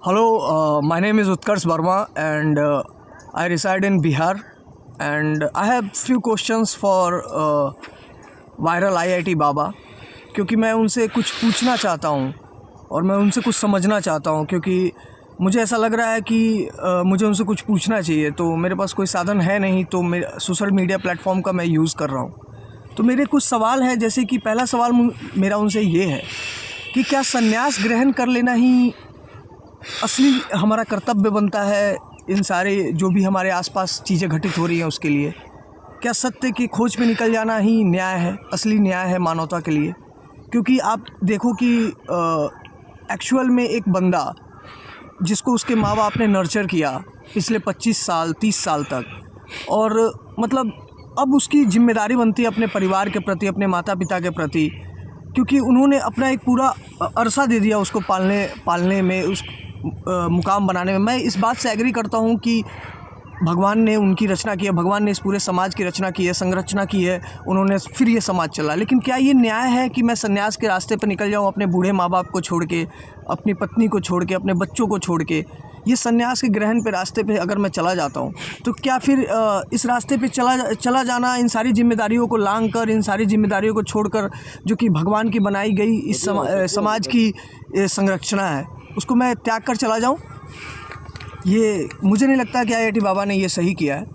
Hello, my name is Utkarsh Verma and I reside in Bihar, and I have few questions for viral IIT बाबा, क्योंकि मैं उनसे कुछ पूछना चाहता हूँ और मैं उनसे कुछ समझना चाहता हूँ, क्योंकि मुझे ऐसा लग रहा है कि मुझे उनसे कुछ पूछना चाहिए। तो मेरे पास कोई साधन है नहीं, तो मेरे सोशल मीडिया प्लेटफॉर्म का मैं यूज़ कर रहा हूँ। तो मेरे कुछ सवाल हैं, जैसे कि पहला सवाल मेरा उनसे ये है कि क्या संन्यास ग्रहण कर लेना ही असली हमारा कर्तव्य बनता है इन सारे जो भी हमारे आसपास चीज़ें घटित हो रही हैं उसके लिए? क्या सत्य की खोज में निकल जाना ही न्याय है, असली न्याय है मानवता के लिए? क्योंकि आप देखो कि एक्चुअल में एक बंदा जिसको उसके माँ बाप ने नर्चर किया पिछले 25 साल 30 साल तक, और मतलब अब उसकी जिम्मेदारी बनती है अपने परिवार के प्रति, अपने माता पिता के प्रति, क्योंकि उन्होंने अपना एक पूरा अरसा दे दिया उसको पालने में, उस मुकाम बनाने में। मैं इस बात से एग्री करता हूँ कि भगवान ने उनकी रचना की है, भगवान ने इस पूरे समाज की रचना की है, संरचना की है, उन्होंने फिर ये समाज चला। लेकिन क्या ये न्याय है कि मैं सन्यास के रास्ते पर निकल जाऊँ अपने बूढ़े माँ बाप को छोड़ के, अपनी पत्नी को छोड़ के, अपने बच्चों को छोड़ के? ये सन्यास के ग्रहण पे रास्ते पे अगर मैं चला जाता हूँ, तो क्या फिर इस रास्ते पे चला जाना, इन सारी जिम्मेदारियों को लांघ कर, इन सारी जिम्मेदारियों को छोड़कर, जो कि भगवान की बनाई गई इस समाज की संरचना है, उसको मैं त्याग कर चला जाऊँ? ये मुझे नहीं लगता कि IIT बाबा ने ये सही किया है।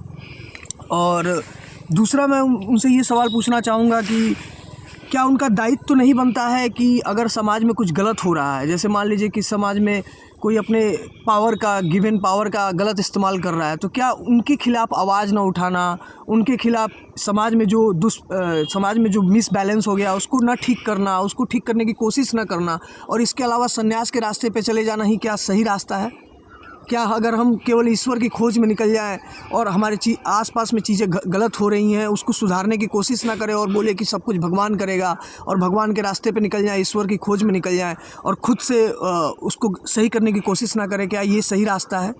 और दूसरा मैं उनसे ये सवाल पूछना चाहूँगा कि क्या उनका दायित्व तो नहीं बनता है कि अगर समाज में कुछ गलत हो रहा है, जैसे मान लीजिए कि समाज में कोई अपने पावर का, गिवन पावर का गलत इस्तेमाल कर रहा है, तो क्या उनके खिलाफ़ आवाज़ ना उठाना, उनके खिलाफ़ समाज में जो मिसबैलेंस हो गया उसको ना ठीक करना, उसको ठीक करने की कोशिश ना करना, और इसके अलावा सन्यास के रास्ते पे चले जाना ही क्या सही रास्ता है? क्या अगर हम केवल ईश्वर की खोज में निकल जाएं और हमारे आसपास में चीज़ें गलत हो रही हैं उसको सुधारने की कोशिश ना करें और बोले कि सब कुछ भगवान करेगा, और भगवान के रास्ते पे निकल जाएं, ईश्वर की खोज में निकल जाएं और ख़ुद से उसको सही करने की कोशिश ना करें, क्या ये सही रास्ता है?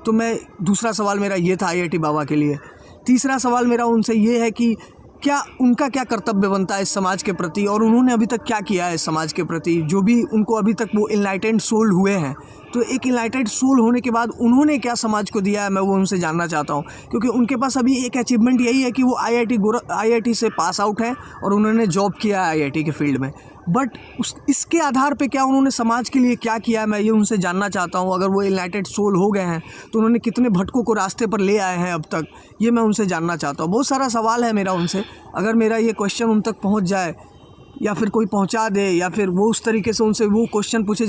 तो मैं दूसरा सवाल मेरा ये था IIT बाबा के लिए। तीसरा सवाल मेरा उनसे ये है कि क्या उनका क्या कर्तव्य बनता है इस समाज के प्रति, और उन्होंने अभी तक क्या किया है इस समाज के प्रति, जो भी उनको अभी तक वो इनलाइटेंड सोल हुए हैं। तो एक इनलाइटेंड सोल होने के बाद उन्होंने क्या समाज को दिया है, मैं वो उनसे जानना चाहता हूँ। क्योंकि उनके पास अभी एक अचीवमेंट यही है कि वो IIT से पास आउट हैं और उन्होंने जॉब किया है IIT के फील्ड में। बट इसके आधार पे क्या उन्होंने समाज के लिए क्या किया है, मैं ये उनसे जानना चाहता हूँ। अगर वो इनलाइटेड सोल हो गए हैं तो उन्होंने कितने भटकों को रास्ते पर ले आए हैं अब तक, ये मैं उनसे जानना चाहता हूँ। बहुत सारा सवाल है मेरा उनसे, अगर मेरा ये क्वेश्चन उन तक पहुँच जाए या फिर कोई पहुँचा दे, या फिर वो उस तरीके से उनसे वो क्वेश्चन पूछे